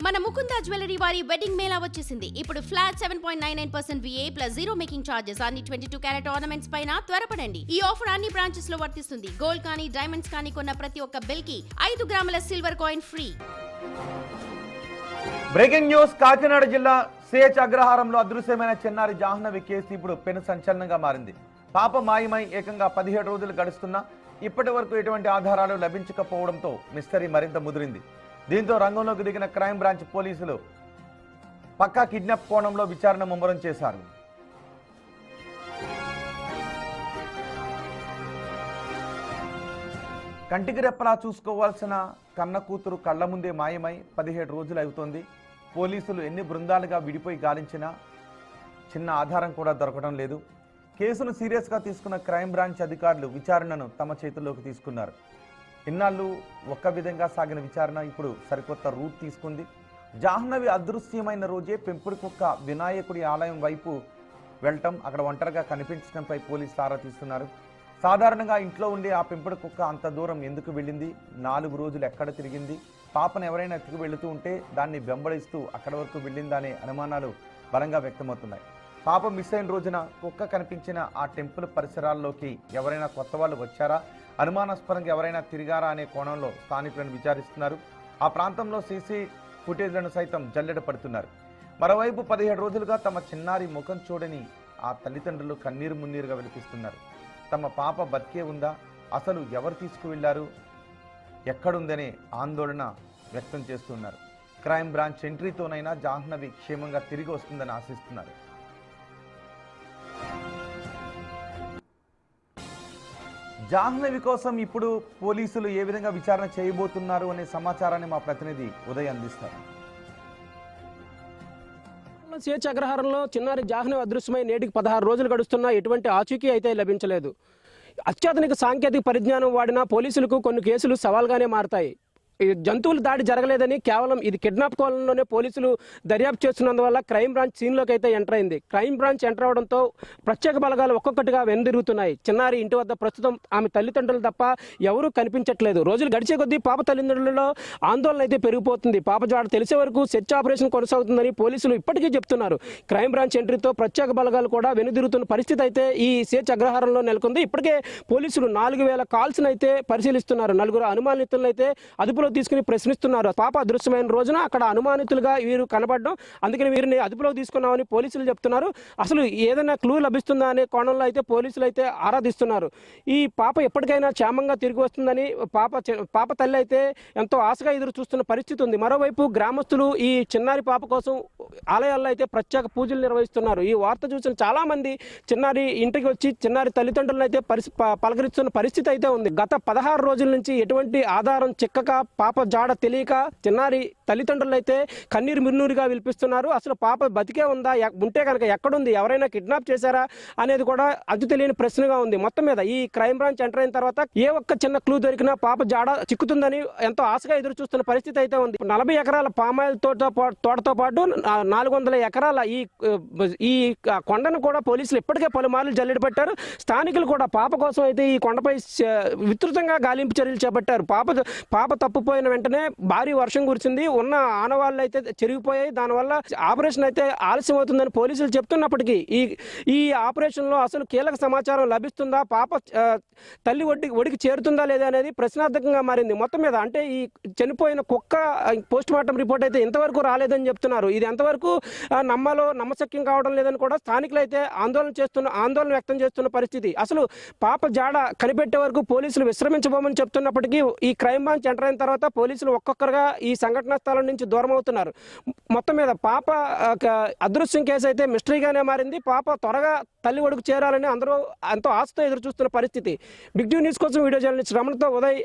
మన ముకుందా జ్యువెలరీ వారి వెడ్డింగ్ మేళా వచ్చేసింది. ఇప్పుడు flat 7.99% VA plus zero making charges అన్ని 22 క్యారెట్ ఆర్నమెంట్స్ పైన త్వరపడండి. ఈ ఆఫర్ అన్ని బ్రాంచెస్ లో వర్తిస్తుంది. గోల్డ్ కానీ డైమండ్స్ కానీ కొన్న ప్రతి ఒక్క బిల్ కి 5 గ్రాముల silver coin free. Breaking news. Kakinada జిల్లా సిహెచ్ అగ్రహారంలో అదృశ్యమైన చిన్నారి జాహ్నవి కేసు ఇప్పుడు పెను సంచలనంగా మారింది. పాప మాయమై ఏకంగా 17 రోజులు గడుస్తున్నా ఇప్పటి వరకు ఎటువంటి ఆధారాలు లభించకపోవడంతో మిస్టరీ మరింత ముదిరింది. దీంతో రంగంలోకి దిగిన క్రైమ్ బ్రాంచ్ పోలీసులు పక్కా కిడ్నాప్ కోణంలో విచారణ ముమ్మరం చేశారు. కంటికి రెప్పలా చూసుకోవాల్సిన కన్న కూతురు కళ్ల ముందే మాయమై 17 రోజులు అవుతోంది. పోలీసులు ఎన్ని బృందాలుగా విడిపోయి గాలించినా చిన్న ఆధారం కూడా దొరకడం లేదు. కేసును సీరియస్గా తీసుకున్న క్రైమ్ బ్రాంచ్ అధికారులు విచారణను తమ చేతుల్లోకి తీసుకున్నారు. ఇన్నాళ్ళు ఒక్క విధంగా సాగిన విచారణ ఇప్పుడు సరికొత్త రూట్ తీసుకుంది. జాహ్నవి అదృశ్యమైన రోజే పెంపుడు కుక్క వినాయకుడి ఆలయం వైపు వెళ్ళటం, అక్కడ ఒంటరిగా కనిపించడంపై పోలీసులు ఆరా తీస్తున్నారు. సాధారణంగా ఇంట్లో ఉండే ఆ పెంపుడు కుక్క అంత దూరం ఎందుకు వెళ్ళింది, 4 రోజులు ఎక్కడ తిరిగింది, పాపను ఎవరైనా ఎత్తుకు వెళుతూ ఉంటే దాన్ని వెంబడిస్తూ అక్కడి వరకు వెళ్ళిందనే అనుమానాలు బలంగా వ్యక్తమవుతున్నాయి. పాప మిస్ అయిన రోజున కుక్క కనిపించిన ఆ టెంపుల్ పరిసరాల్లోకి ఎవరైనా కొత్త వాళ్ళు వచ్చారా, అనుమానాస్పదంగా ఎవరైనా తిరిగారా అనే కోణంలో స్థానికులను విచారిస్తున్నారు. ఆ ప్రాంతంలో సీసీ ఫుటేజ్లను సైతం జల్లెడ పడుతున్నారు. మరోవైపు 17 రోజులుగా తమ చిన్నారి ముఖం చూడని ఆ తల్లిదండ్రులు కన్నీరు మున్నీరుగా వినిపిస్తున్నారు. తమ పాప బతికే ఉందా, అసలు ఎవరు తీసుకువెళ్లారు, ఎక్కడుందనే ఆందోళన వ్యక్తం చేస్తున్నారు. క్రైమ్ బ్రాంచ్ ఎంట్రీతోనైనా జాహ్నవి క్షేమంగా తిరిగి వస్తుందని ఆశిస్తున్నారు. జాహ్నవి కోసం ఇప్పుడు పోలీసులు ఏ విధంగా విచారణ చేయబోతున్నారు అనే సమాచారాన్ని మా ప్రతినిధి ఉదయ్ అందిస్తారు. సిహెచ్ అగ్రహారంలో చిన్నారి జాహ్నవి అదృశ్యమై నేటికి 16 రోజులు గడుస్తున్నా ఎటువంటి ఆచూకీ అయితే లభించలేదు. అత్యాధునిక సాంకేతిక పరిజ్ఞానం వాడిన పోలీసులకు కొన్ని కేసులు సవాల్గానే మారతాయి. జంతువుల దాడి జరగలేదని కేవలం ఇది కిడ్నాప్ కోణంలోనే పోలీసులు దర్యాప్తు చేస్తున్నందువల్ల క్రైమ్ బ్రాంచ్ సీన్లోకి అయితే ఎంటర్ అయింది. క్రైమ్ బ్రాంచ్ ఎంటర్ అవడంతో ప్రత్యేక బలగాలు ఒక్కొక్కటిగా వెనుదిరుగుతున్నాయి. చిన్నారి ఇంటి వద్ద ప్రస్తుతం ఆమె తల్లిదండ్రులు తప్ప ఎవరూ కనిపించట్లేదు. రోజులు గడిచే కొద్దీ పాప తల్లిదండ్రులలో ఆందోళన అయితే పెరిగిపోతుంది. పాప జాడ తెలిసే వరకు సెర్చ్ ఆపరేషన్ కొనసాగుతుందని పోలీసులు ఇప్పటికీ చెప్తున్నారు. క్రైమ్ బ్రాంచ్ ఎంట్రీతో ప్రత్యేక బలగాలు కూడా వెనుదిరుగుతున్న పరిస్థితి అయితే ఈ సిహెచ్ అగ్రహారంలో నెలకొంది. ఇప్పటికే పోలీసులు 4000 కాల్స్ను అయితే పరిశీలిస్తున్నారు. 4 అనుమానితులను అయితే అదుపులో తీసుకుని ప్రశ్నిస్తున్నారు. పాప అదృశ్యమైన రోజున అక్కడ అనుమానితులుగా వీరు కనబడడం, అందుకని వీరిని అదుపులోకి తీసుకున్నామని పోలీసులు చెప్తున్నారు. అసలు ఏదైనా క్లూ లభిస్తుందా అనే కోణంలో అయితే పోలీసులు అయితే ఆరాధిస్తున్నారు. ఈ పాప ఎప్పటికైనా క్షేమంగా తిరిగి వస్తుందని పాప తల్లి అయితే ఎంతో ఆశగా ఎదురు చూస్తున్న పరిస్థితి ఉంది. మరోవైపు గ్రామస్తులు ఈ చిన్నారి పాప కోసం ఆలయాల్లో అయితే ప్రత్యేక పూజలు నిర్వహిస్తున్నారు. ఈ వార్త చూసిన చాలా మంది చిన్నారి ఇంటికి వచ్చి చిన్నారి తల్లిదండ్రులను అయితే పలకరిస్తున్న పరిస్థితి అయితే ఉంది. గత 16 రోజుల నుంచి ఎటువంటి ఆధారం చిక్కక, పాప జాడ తెలియక చిన్నారి తల్లిదండ్రులు అయితే కన్నీరు మిన్నూరుగా విలిపిస్తున్నారు. అసలు పాప బతికే ఉందా, ఉంటే కనుక ఎక్కడుంది, ఎవరైనా కిడ్నాప్ చేశారా అనేది కూడా అతి తెలియని ప్రశ్నగా ఉంది. మొత్తం మీద ఈ క్రైమ్ బ్రాంచ్ ఎంటర్ అయిన తర్వాత ఏ ఒక్క చిన్న క్లూ దొరికినా పాప జాడ చిక్కుతుందని ఎంతో ఆశగా ఎదురు చూస్తున్న పరిస్థితి అయితే ఉంది. 40 ఎకరాల పామాయిల్ తోటతో పాటు 400 ఎకరాల ఈ కొండను కూడా పోలీసులు ఇప్పటికే పలుమార్లు జల్లెడ పట్టారు. స్థానికులు కూడా పాప కోసం అయితే ఈ కొండపై విస్తృతంగా గాలింపు చర్యలు చేపట్టారు. పాప తప్పుపోయిన వెంటనే భారీ వర్షం కురిసింది. ఉన్న ఆనవాళ్ళు అయితే చెరిగిపోయాయి. దానివల్ల ఆపరేషన్ అయితే ఆలస్యం అవుతుందని పోలీసులు చెప్తున్నప్పటికీ ఈ ఆపరేషన్లో అసలు కీలక సమాచారం లభిస్తుందా, పాప తల్లి ఒడికి చేరుతుందా లేదా అనేది ప్రశ్నార్థకంగా మారింది. మొత్తం మీద అంటే ఈ చనిపోయిన కుక్క పోస్ట్ మార్టం రిపోర్ట్ అయితే ఇంతవరకు రాలేదని చెప్తున్నారు. ఇది ఎంతవరకు నమ్మశక్యం కావడం లేదని కూడా స్థానికులు అయితే ఆందోళన వ్యక్తం చేస్తున్న పరిస్థితి. అసలు పాప జాడ కనిపెట్టే వరకు పోలీసులు విశ్రమించబోమని చెప్తున్నప్పటికీ ఈ క్రైమ్ బ్రాంచ్ ఎంటర్ అయిన తర్వాత పోలీసులు ఒక్కొక్కరుగా ఈ సంఘటనా స్థలం నుంచి దూరం అవుతున్నారు. మొత్తం మీద పాప అదృశ్యం కేసు అయితే మిస్టరీగానే మారింది. పాప త్వరగా తల్లి ఒడుకు చేరాలని అందరూ ఎంతో ఆశతో ఎదురు చూస్తున్న పరిస్థితి. బిగ్ న్యూస్ కోసం వీడియో జర్నలిస్ట్ రమణతో ఉదయ్,